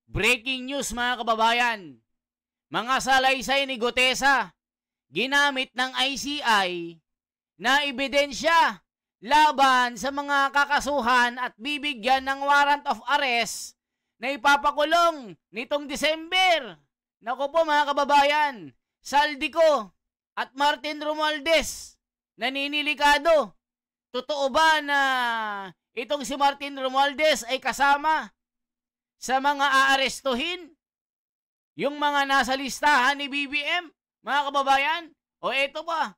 Breaking news mga kababayan. Mga salaysay ni Gutesa, ginamit ng ICI na ebidensya laban sa mga kakasuhan at bibigyan ng warrant of arrest na ipapakulong nitong December. Naku po mga kababayan, Saldico at Martin Romualdez naninilikado. Totoo ba na itong si Martin Romualdez ay kasama sa mga aarestuhin? Yung mga nasa listahan ni BBM, mga kababayan? O eto pa,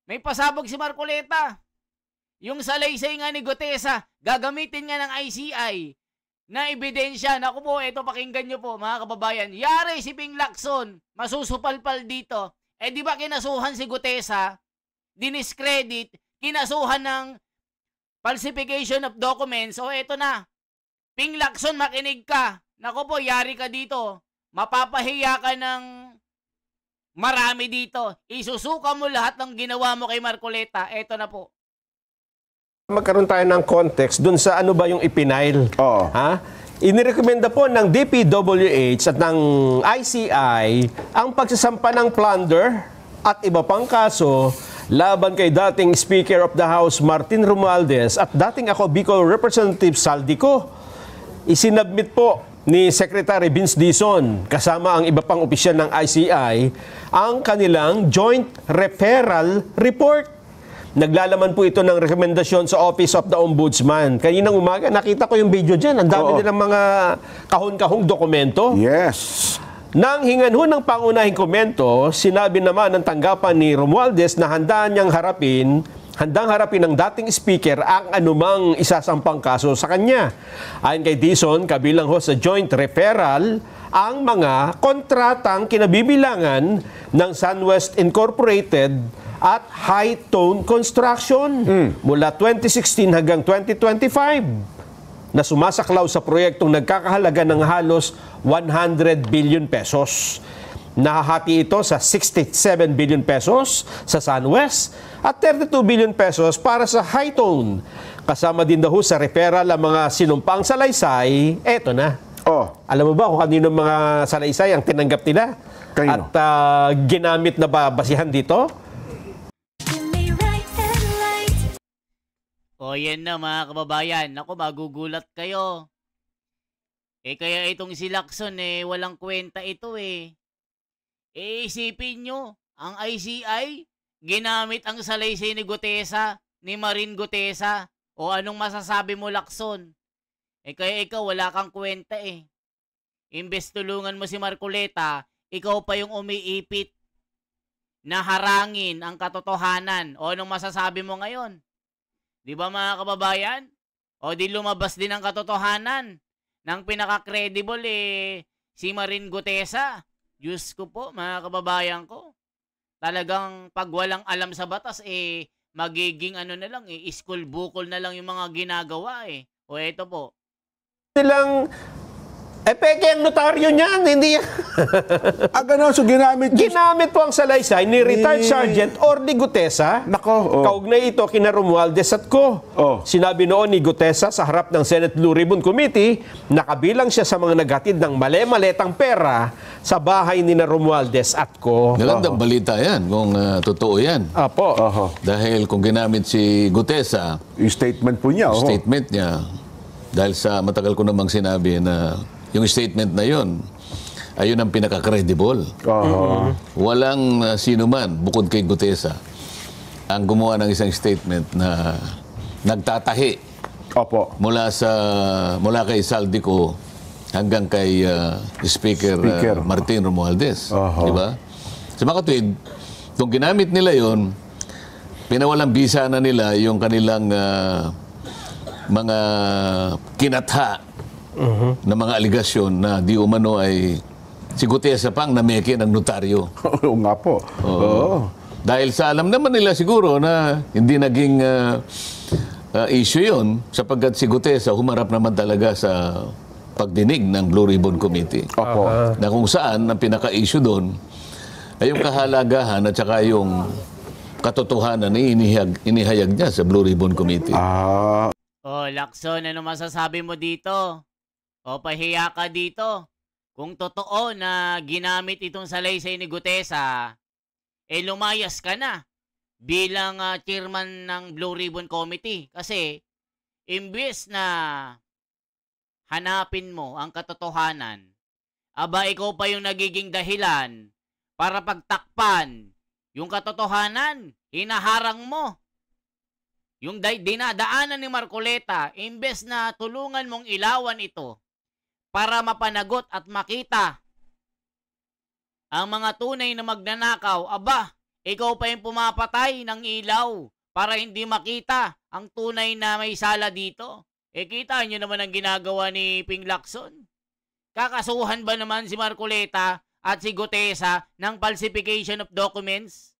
may pasabog si Marcoleta. Yung salaysay nga ni Gutesa, gagamitin nga ng ICI na ebidensya. Naku po, eto pakinggan nyo po mga kababayan. Yari si Ping Lacson, masusupalpal dito. Eh di ba kinasuhan si Gutesa, diniscredit, kinasuhan ng falsification of documents. O eto na, Ping Lacson, makinig ka. Naku po, yari ka dito. Mapapahiya ka ng marami dito. Isusuka mo lahat ng ginawa mo kay Marcoleta. Eto na po. Magkaroon tayo ng context dun sa ano ba yung ipinail. Ha? Inirekomenda po ng DPWH at ng ICI ang pagsasampa ng plunder at iba pang kaso laban kay dating Speaker of the House Martin Romualdez at dating ako Bicol Representative Saldico. Isinabmit po ni Secretary Vince Dizon kasama ang iba pang opisyal ng ICI ang kanilang Joint Referral Report. Naglalaman po ito ng rekomendasyon sa Office of the Ombudsman. Kaninang umaga, nakita ko yung video dyan. Ang dami nilang mga kahon-kahong dokumento. Yes. Nang hingan ho ng pangunahing komento, sinabi naman ng tanggapan ni Romualdez na handang harapin ng dating speaker ang anumang isasampang kaso sa kanya. Ayon kay Dizon, kabilang ho sa joint referral ang mga kontratang kinabibilangan ng SunWest Incorporated at High Tone Construction mula 2016 hanggang 2025 na sumasaklaw sa proyektong nagkakahalaga ng halos 100 billion pesos. Nahahati ito sa 67 billion pesos sa SunWest at 32 billion pesos para sa High Tone. Kasama din daw sa referral ang mga sinumpang salaysay. Eto na. Alam mo ba kung kanino mga salaysay ang tinanggap nila? Kanino? At ginamit na basihan dito? O yan na mga kababayan. Naku, magugulat kayo. Kaya itong si Lacson walang kwenta ito isipin nyo, ang ICI, ginamit ang salaysay ni Gutesa, ni Marin Gutesa. O anong masasabi mo, Lacson? Kaya ikaw, wala kang kwenta Imbes tulungan mo si Marcoleta, ikaw pa yung umiipit na harangin ang katotohanan. O anong masasabi mo ngayon? Di ba mga kababayan? O di lumabas din ang katotohanan ng pinaka-credible si Marin Gutesa. Diyos ko po, mga kababayan ko. Talagang pag walang alam sa batas, magiging ano na lang, iskul bukol na lang yung mga ginagawa O eto po. Nilang peke ang notaryo niyan, hindi yan. Gano'n, so ginamit po ang salaysay ni retired Sergeant Orly Gutesa. Nako. Kaugnay ito kina Romualdez at ko. Sinabi noon ni Gutesa sa harap ng Senate Blue Ribbon Committee na kabilang siya sa mga naghatid ng male-maletang pera sa bahay ni Romualdez at ko. Nalandang balita yan kung totoo yan. Apo. Dahil kung ginamit si Gutesa, yung statement po niya. Statement niya, dahil sa matagal ko namang sinabi na yung statement na yun, ayun ang pinaka-credible. Walang sino man, bukod kay Gutesa, ang gumawa ng isang statement na nagtatahi mula kay Saldico hanggang kay Speaker Martin Romualdez. Di ba? Sa mga katwid, kung ginamit nila yun, pinawalang bisa na nila yung kanilang mga kinatha na mga aligasyon na di umano ay si Gutesa pang nameke ng notaryo. Oo nga po. Dahil sa alam naman nila siguro na hindi naging issue yun sapagkat si Gutesa humarap naman talaga sa pagdinig ng Blue Ribbon Committee. Na kung saan ang pinaka-issue doon ay yung kahalagahan at saka yung katotohanan na inihayag niya sa Blue Ribbon Committee. Lacson, ano masasabi mo dito? O pahiya ka dito. kung totoo na ginamit itong salaysay ni Gutesa, lumayas ka na bilang chairman ng Blue Ribbon Committee. Kasi, imbes na hanapin mo ang katotohanan, aba ikaw pa yung nagiging dahilan para pagtakpan yung katotohanan, hinaharang mo. Yung dinadaanan ni Marcoleta, imbes na tulungan mong ilawan ito para mapanagot at makita ang mga tunay na magnanakaw, aba, ikaw pa yung pumapatay ng ilaw para hindi makita ang tunay na may sala dito. Kita nyo naman ang ginagawa ni Ping Lacson. Kakasuhan ba naman si Marcoleta at si Gutesa ng falsification of documents?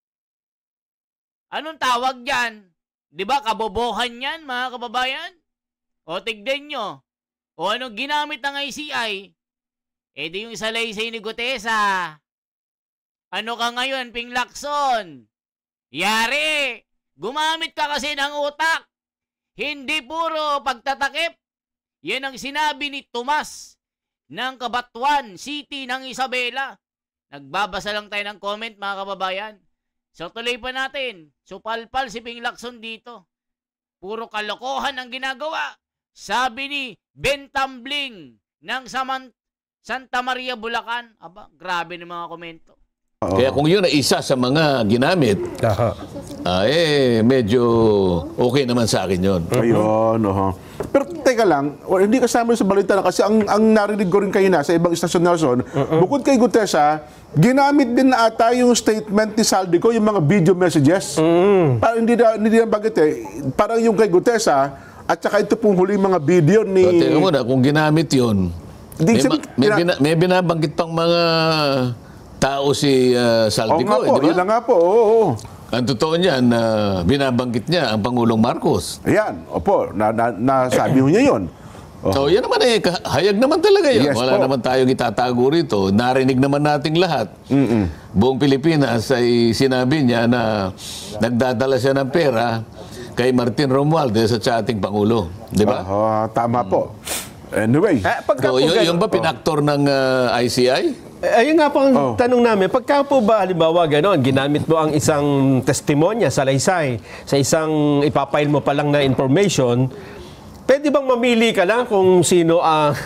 Anong tawag dyan? Di ba kabobohan yan, mga kababayan? O tignan nyo. O anong ginamit ng ICI? Di yung salaysay ni Gutesa. Ano ka ngayon, Ping Lacson? Yari! Gumamit ka kasi ng utak. Hindi puro pagtatakip. Yan ang sinabi ni Tomas ng Cabanatuan City ng Isabela. Nagbabasa lang tayo ng comment, mga kababayan. So tuloy pa natin. Supalpal si Ping Lacson dito. Puro kalokohan ang ginagawa. Sabi ni Ben Tambling ng Santa Maria, Bulacan. Aba, grabe ng mga komento. Kaya kung yun ay isa sa mga ginamit, medyo okay naman sa akin yun. Ayun, Pero teka lang, hindi kasama sa balita na kasi ang narinig ko rin kayo na sa ibang istasyon, Nelson, bukod kay Gutesa, ginamit din na ata yung statement ni Saldico, yung mga video messages. Parang hindi na bagit Parang yung kay Gutesa, at saka ito pong huli mga video ni... So, teka muna, kung ginamit yun, may binabanggit pang mga tao si Saldico, di ba? Yun nga po, oo. Ang totoo niyan, binabanggit niya ang Pangulong Marcos. Ayan, opo, nasabi niya yun. So, yan naman hayag naman talaga yun. Yes, Wala po. naman tayong itatago rito. Narinig naman nating lahat. Buong Pilipinas ay sinabi niya na nagdadala siya ng pera kay Martin Romualdez at sa ating Pangulo. Di ba? Tama po. Anyway. So, yung ba pinaktor ng ICI? Ayun nga po ang tanong namin, pagka po ba halimbawa gano'n, ginamit mo ang isang testimonya sa salaysay, sa isang ipapile mo pa lang na information, pwede bang mamili ka lang kung sino ang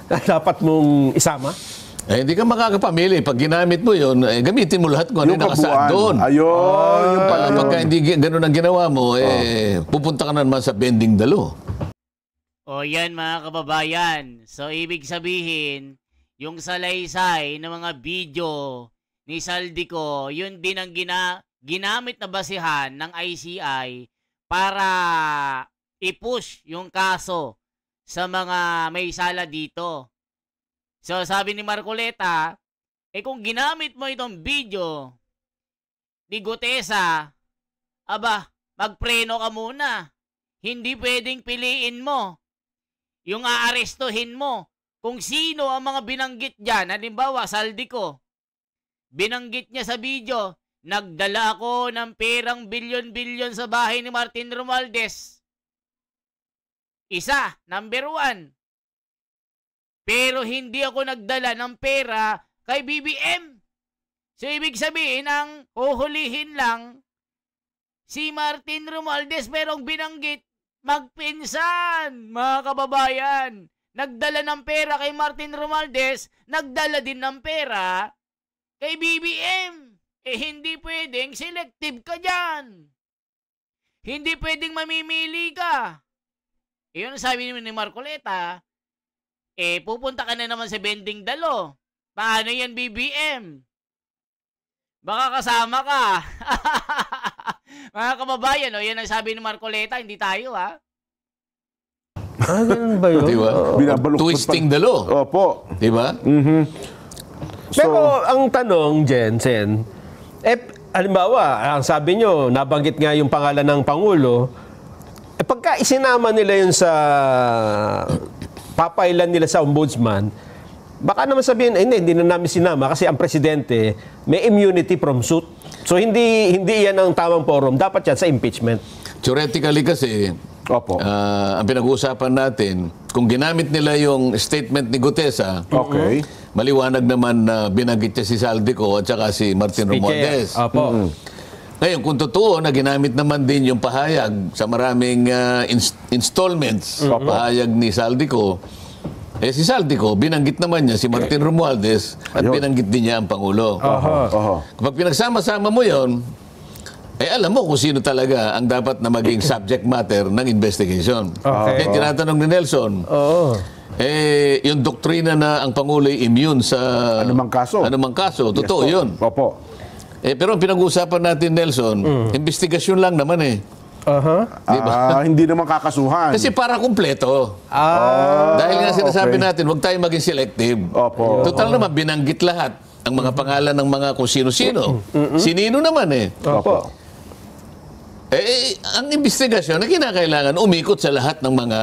dapat mong isama? Hindi ka makakapamili. Pag ginamit mo yun, gamitin mo lahat kung ano yung nakasaad doon. Ayun, yung pala yun. Pagka hindi ganun ang ginawa mo, pupunta ka na naman sa bending dalo. O yan, mga kababayan. So, ibig sabihin, yung salaysay ng mga video ni Saldico, yun din ang ginamit na basihan ng ICI para i-push yung kaso sa mga may sala dito. So, sabi ni Marcoleta, kung ginamit mo itong video ni Gutesa, aba, magpreno ka muna. Hindi pwedeng piliin mo yung aarestuhin mo. Kung sino ang mga binanggit dyan, halimbawa, Saldico, binanggit niya sa video, nagdala ako ng perang bilyon-bilyon sa bahay ni Martin Romualdez. Isa, number 1. Pero hindi ako nagdala ng pera kay BBM. So, ibig sabihin, ang huhulihin lang si Martin Romualdez, pero binanggit, magpinsan, mga kababayan. Nagdala ng pera kay Martin Romualdez, nagdala din ng pera kay BBM. Hindi pwedeng selective ka dyan. Hindi pwedeng mamimili ka. Yun ang sabi ni Marcoleta, pupunta ka na naman sa bending dalo. Paano yan, BBM? Baka kasama ka. Mga kababayan, yan ang sabi ni Marcoleta, hindi tayo, ha? Ganun ba yun? Diba? Twisting the law. Opo. Diba? Pero ang tanong, Jensen, halimbawa, ang sabi nyo, nabanggit nga yung pangalan ng Pangulo, pagka isinama nila yun sa papailan nila sa ombudsman, baka naman sabihin, hindi na namin sinama kasi ang presidente may immunity from suit. So hindi yan ang tamang forum. Dapat yan sa impeachment. Theoretically kasi, Opo. ang pinag-uusapan natin, kung ginamit nila yung statement ni Gutesa, maliwanag naman na binanggit niya si Saldico at saka si Martin Romualdez. Opo. Ngayon, kung totoo na ginamit naman din yung pahayag sa maraming installments, pahayag ni Saldico, si Saldico, binanggit naman niya si Martin Romualdez at binanggit din niya ang Pangulo. Kapag pinagsama-sama mo yon, alam mo kung sino talaga ang dapat na maging subject matter ng investigation. Kaya tinatanong ni Nelson, yung doktrina na ang Pangulo ay immune sa anumang kaso, totoo yun. Opo. Pero ang pinag-uusapan natin, Nelson, investigasyon lang naman Diba? Hindi naman kakasuhan. Kasi para kumpleto. Dahil nga sinasabi natin, huwag tayo maging selective. Opo. Total naman, binanggit lahat ang mga pangalan ng mga kung sino-sino. Sinino naman Opo. Ang investigasyon na kinakailangan umikot sa lahat ng mga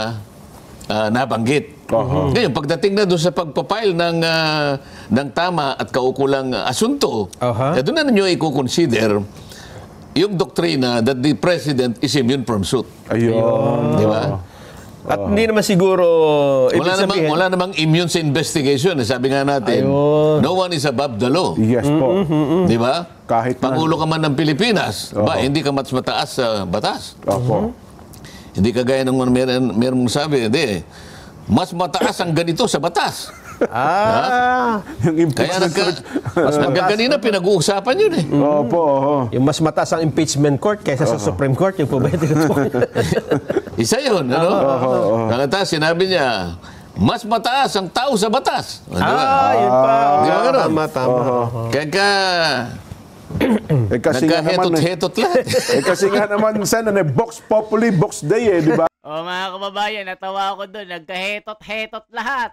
nabanggit. Ngayon, pagdating na doon sa pagpapile ng tama at kaukulang asunto, doon na ninyo i-consider yung doktrina that the President is immune from suit. Ayun. Di ba? At hindi naman siguro, Wala namang immune sa investigation. Sabi nga natin, no one is above the law. Yes po. Di ba? Kahit Pangulo ka man ng Pilipinas, hindi ka mas mataas sa batas. Opo. Hindi kagaya ng meron mong sabi, hindi. Mas mataas ang ganito sa batas. Yung Kaya impeachment. hanggang kanina pinag-uusapan yun Opo. yung mas mataas ang impeachment court kaysa sa Supreme Court, yung po ba yung tinutukoy? Isa yun, ano? Nakata, sinabi niya, mas mataas ang tao sa batas. Di ba? Yun pa. Di ba ganun? Tama. Kasi nga naman, Nagkahetot-hetot lahat. kasi nga naman, Sen, Vox Populi, Vox Day, di ba? Mga kababayan, natawa ako doon. Nagkahetot-hetot lahat.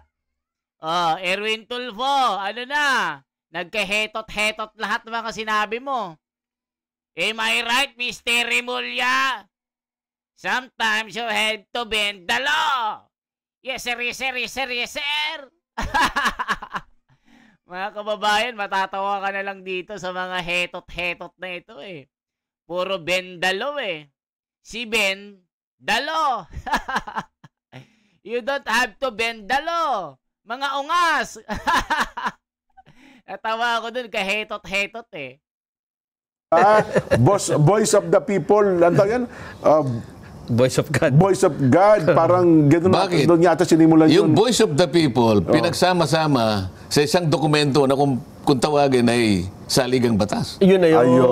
Erwin Tulfo, ano na? Nagkahetot-hetot lahat ng mga sinabi mo. Am I right, Mr. Remulla? Sometimes you have to bend the law. Yes, sir, yes, sir, yes, sir, yes, sir. Mga kababayan, matatawa ka na lang dito sa mga hetot-hetot na ito Puro bend the law Si Ben, the law. You don't have to bend the law. Mga ungas. Natawa ako dun, kahetot-hetot Voice of the people, ano yan? Voice of God. Voice of God, parang gano'n Bakit? doon yata sinimulan yun. Yung voice of the people, pinagsama-sama sa isang dokumento na kung tawagin ay saligang batas. Yun na yun.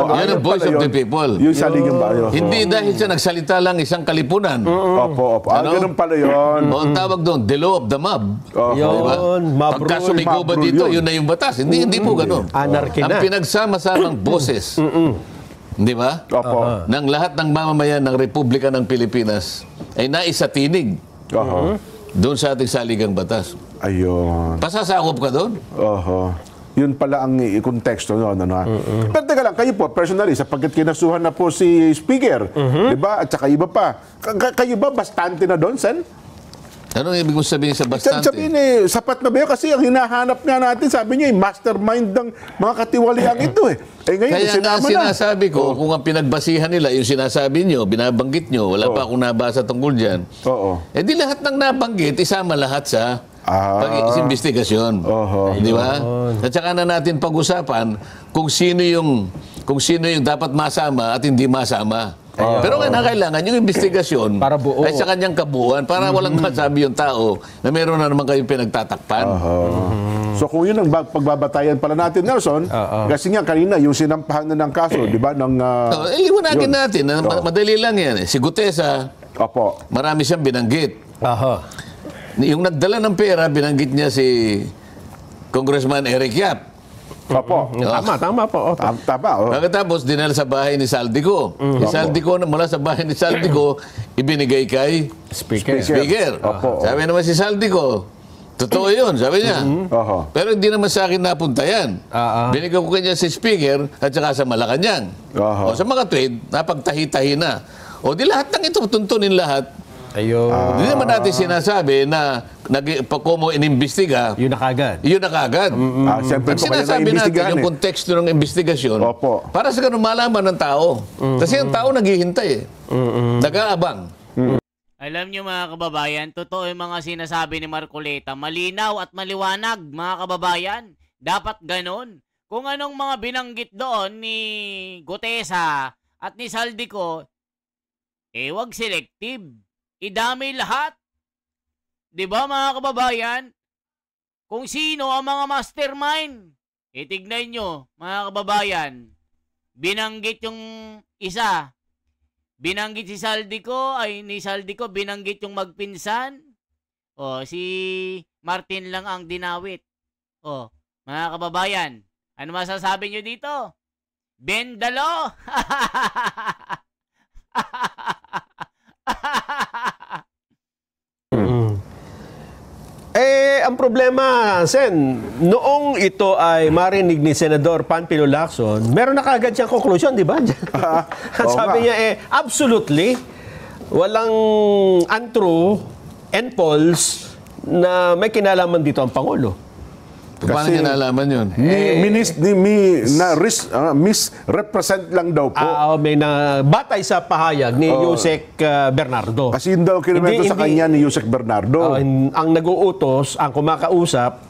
Yan ang voice of the people. Yung saligang ba? Hindi dahil siya nagsalita lang isang kalipunan. Opo. Ganun pala yun. O ang tawag doon, the law of the mob. Yun, mob Pagka rule. sumigaw ba mob rule dito, yun. yun na yung batas. Hindi po ganun. Anarchy Ang na. pinagsama-samang boses, di ba? Opo. Ng lahat ng mamamayan ng Republika ng Pilipinas ay naisatinig doon sa ating saligang batas. Ayun. Pasasakop ka doon? Yun pala ang konteksto noon. Pero teka lang, kayo po, personally, sapagkat kinasuhan na po si Speaker, di ba? At saka iba pa. Kayo ba bastante na doon, Sen? Anong ibig mo sabihin sa bastante? Sabihin sapat na ba yun? Kasi ang hinahanap nga natin, sabi niya, mastermind ng mga katiwaliang ito ngayon, Kaya nga sinama na. sinasabi ko, kung ang pinagbasihan nila, yung sinasabi nyo, binabanggit nyo, wala pa akong nabasa tungkol dyan. Di lahat ng nabanggit, isama lahat sa pag-investigasyon. Di ba? At saka na natin pag-usapan kung sino yung dapat masama at hindi masama. Pero kailangan yung investigasyon Para buo. ay sa kanyang kabuuan para walang masabi yung tao na meron na naman kayong pinagtatakpan. So kung yun ang pagbabatayan pala natin, Nelson, kasi nga kanina yung sinampahan na ng kaso, di ba? Liwanagin natin. Madali lang yan. Si Gutesa, marami siyang binanggit. Yung nagdala ng pera, binanggit niya si Congressman Eric Yap. Tama po. Tama. Pagkatapos, dinala sa bahay ni Saldico. Si Saldico, mula sa bahay ni Saldico, ibinigay kay Speaker. Sabi naman si Saldico, totoo yun, sabi niya. Pero hindi naman sa akin napunta yan. Binigay ko kanya si Speaker at saka sa Malacanang. Sa mga tweet, napagtahi-tahi na. Di lahat ng ito, tuntunin lahat. Hindi naman natin sinasabi na kung inimbestiga, Yun na kagad. Siyempre ang po kayo sinasabi natin na-imbestigahan yung konteksto ng investigasyon para sa ganun malaman ng tao. Kasi ang tao naghihintay nag-aabang. Alam nyo mga kababayan, totoo yung mga sinasabi ni Marcoleta. Malinaw at maliwanag mga kababayan. Dapat ganon. Kung anong mga binanggit doon ni Gutesa at ni Saldico, wag selective. Idami lahat. Diba mga kababayan? Kung sino ang mga mastermind. Tignan nyo mga kababayan. Binanggit yung isa. Binanggit si Saldico, ni Saldico, binanggit yung magpinsan. Si Martin lang ang dinawit. Mga kababayan, ano masasabi nyo dito? Bendalo! Ang problema, Sen, noong ito ay marinig ni Senador Panfilo Lacson, meron na kaagad siyang conclusion, di ba? Sabi niya, absolutely, walang untrue and false na may kinalaman dito ang Pangulo. Paano niya nalaman yun? Misrepresent lang daw po. May batay sa pahayag ni Yusek Bernardo. Kasi yun daw kinumento sa kanya ni Yusek Bernardo. Ang nag-uutos, ang kumakausap,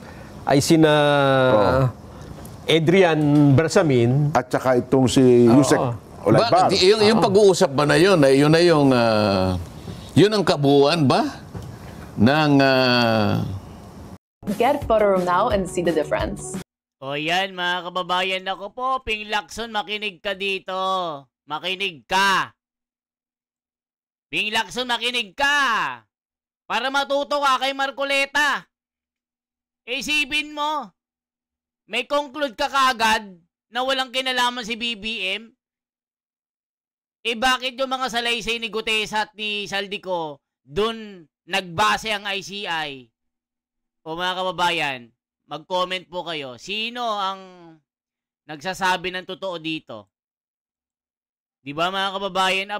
ay sina Adrian Bersamin. At saka itong si Yusek Olaibar. Yung pag-uusap ba na yun? Yun na yung... yun ang kabuuan ba? Ng... Get Photo Room now and see the difference. Yan mga kababayan, ako po, Ping Lacson, makinig ka dito. Makinig ka. Ping Lacson, makinig ka. Para matuto ka kay Marcoleta. Isipin mo, may conclude ka kaagad na walang kinalaman si BBM. Bakit yung mga salaysay ni Gutesa at ni Saldico, dun nagbase ang ICI? Mga kababayan, mag-comment po kayo. Sino ang nagsasabi ng totoo dito? Di ba mga kababayan?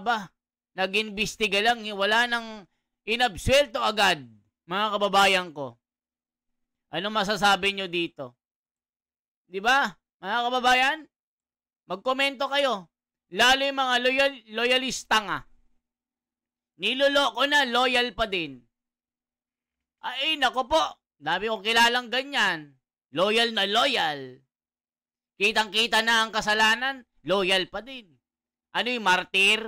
Nag-imbestiga lang. Wala nang inabsuelto agad, mga kababayan ko. Ano masasabi nyo dito? Di ba, mga kababayan? Mag-komento kayo. Lalo yung mga loyalista nga. Niloloko na, loyal pa din. Nako po. Dami kong kilalang ganyan. Loyal na loyal. Kitang-kita na ang kasalanan, loyal pa din. Ano yung martir?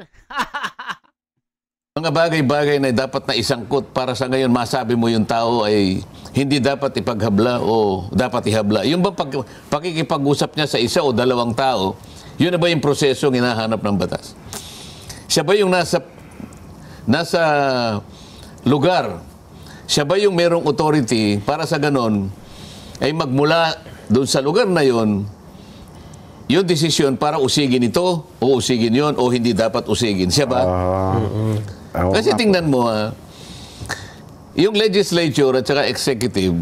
Mga bagay-bagay na dapat na isangkot para sa ngayon masabi mo yung tao ay hindi dapat ipaghabla o dapat ihabla. Yung ba pakikipag-usap niya sa isa o dalawang tao, yun na ba yung proseso ng hinahanap ng batas? Siya ba yung nasa lugar? Siya ba yung merong authority para sa ganon ay magmula doon sa lugar na yon yung desisyon para usigin ito o usigin yon o hindi dapat usigin? Siya ba? Kasi tingnan mo, yung legislature at saka executive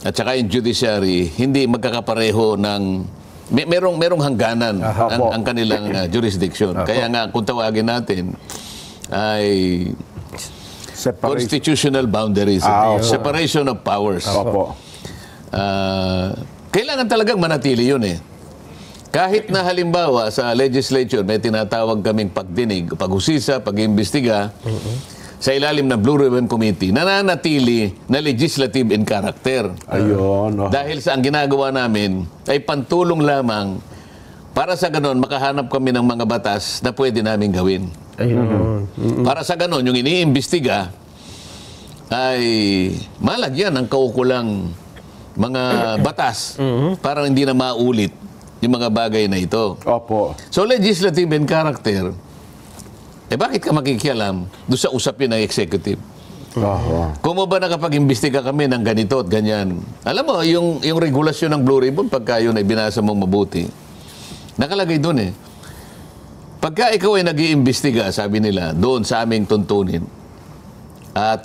at saka yung judiciary hindi magkakapareho ng merong hangganan ang kanilang jurisdiction. Kaya nga kung tawagin natin ay constitutional boundaries. Separation of powers. Kailangan talagang manatili yun Kahit na halimbawa sa legislature may tinatawag kaming pagdinig, paghusisa, pag-imbestiga sa ilalim ng Blue Ribbon Committee, nananatili na legislative in character. Dahil sa ang ginagawa namin ay pantulong lamang para sa ganon makahanap kami ng mga batas na pwede namin gawin. Para sa ganon, yung iniimbestiga ay malagyan ng kaukulang mga batas para hindi na maulit yung mga bagay na ito. So, legislative in character, bakit ka makikialam doon sa usapin ng executive? Kung mo ba nakapag-imbestiga kami ng ganito at ganyan? Alam mo, yung regulasyon ng Blue Ribbon, pagka yun ay binasa mong mabuti, nakalagay doon Pagka ikaw ay nag-iimbestiga, sabi nila, doon sa aming tuntunin, at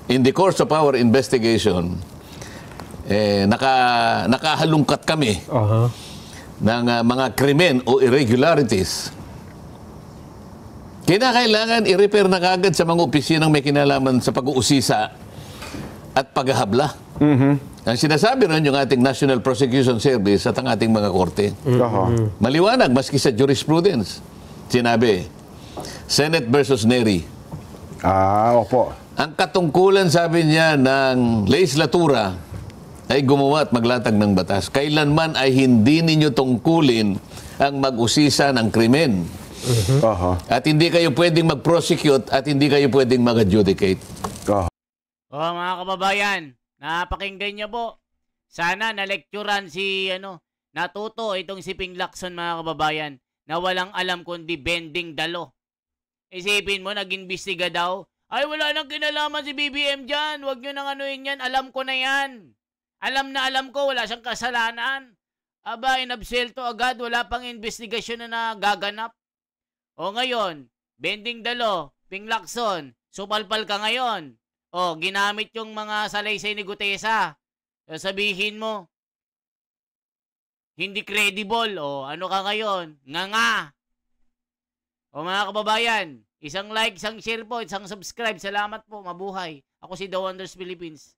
in the course of our investigation, nakahalungkat kami ng mga krimen o irregularities, kinakailangan i-repair na kagad sa mga opisinang may kinalaman sa pag-uusisa at paghahabla. Ang sinasabi ron yung ating National Prosecution Service at ang ating mga korte. Maliwanag, maski sa jurisprudence. Sinabi, Senate versus Neri. Opo. Ang katungkulan, sabi niya, ng legislatura ay gumawa at maglatag ng batas. Kailanman ay hindi ninyo tungkulin ang mag-usisa ng krimen. At hindi kayo pwedeng mag-prosecute at hindi kayo pwedeng mag-adjudicate. Mga kababayan, napakinggan niyo po. Sana na-lecturean natuto itong si Ping Lacson, mga kababayan, na walang alam kundi bending dalo. Isipin mo, nag-imbestiga daw. Ay, wala nang kinalaman si BBM dyan. Huwag nyo nang anuin yan. Alam ko na yan. Alam na alam ko, wala siyang kasalanan. Aba, inabselto agad. Wala pang investigasyon na nagaganap. O ngayon, bending dalo, Ping Lacson, supalpal ka ngayon. O, ginamit yung mga salaysay ni Gutesa. Sabihin mo, hindi credible. O, ano ka ngayon? Nga. O mga kababayan, isang like, isang share po, isang subscribe. Salamat po, mabuhay. Ako si The Wonders Philippines.